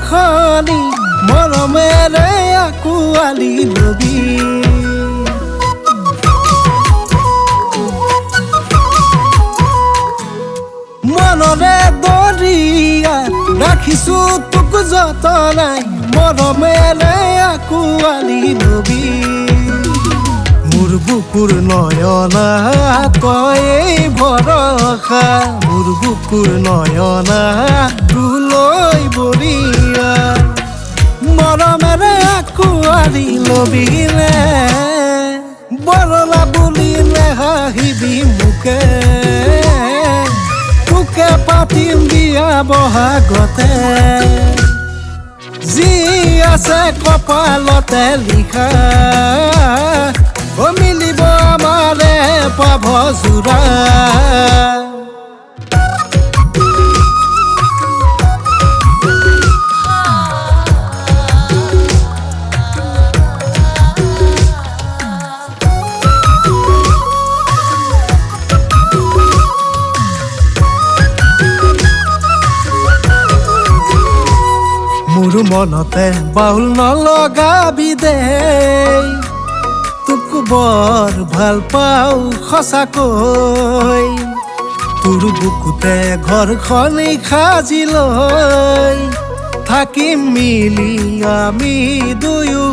এখনি মৰমেৰে আঁকোৱালি লবি মনৰে দৰিয়া ৰাখিছো তোক যতনাই মৰমেৰে আঁকোৱালি লবি মোৰ বুকুৰ নয়না তই ভৰসা মোৰ বুকুৰ নয়না তোলৈ বৰিয়া মৰমেৰে আঁকোৱালি লবিলে বৰলা বুলিলে হাঁহিবি মোকে তোকে পাতিম বিয়া বহাগতে যি আছে কপালতে লিখা মিলিব আমাৰে পাভ জোৰা মোৰ মনতে বাউল নলগাবি দেই তোক বৰ ভাল পাওঁ সঁচাকৈ তোৰ বুকুতে ঘৰখনি সাজি লৈ থাকিম মিলি আমি দুয়ো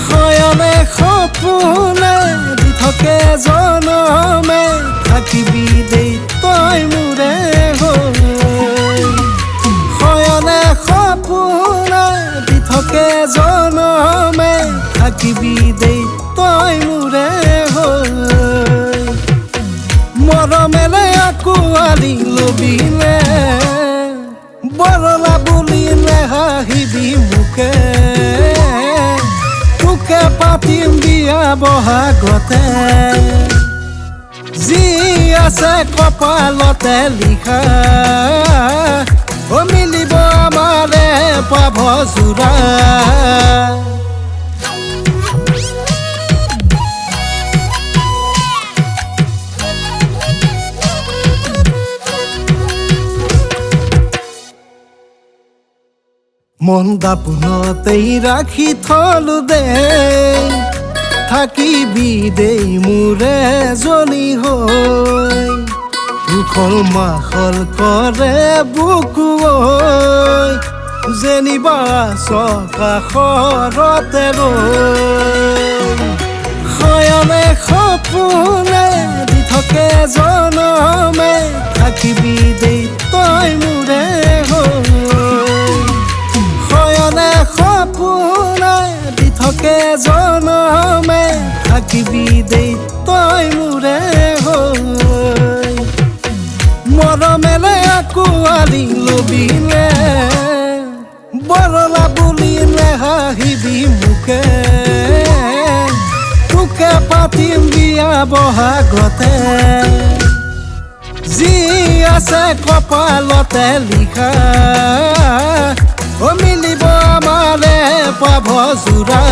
শয়নে সপোনে দি থাকে জনমে থাকিবি দেই তই মোৰে শয়নে সপোনে দি থাকে জনমে থাকিবি দেই তই মোৰে মৰমেৰে আঁকোৱালি লবিলে বৰলা বুলিলে হাঁহিবি মোকে তোকে পাতিম বিয়া বহাগতে যি আছে কপালতে লিখা মিলিব আমাৰে পাভ জোৰা মন দাপোনতেই ৰাখি থলো দেই থাকিবি দেই মোৰে জনী হৈ উখল মাখল কৰে বুকু যেনিবা চকাষৰতে শয়নে সপোনে দি থাকে জনমে থাকিবি দেই তই মোৰে শয়নে সপোনে দি থাকে জনমে থাকিবি দেই তই মোৰে মৰমেৰে আঁকোৱালি লবিলে বৰলা বুলিলে হাঁহিবি মোকে তোকে পাতিম বিয়া বহাগতে যি আছে কপালতে লিখা মিলিব আমাৰে পাভ জোৰা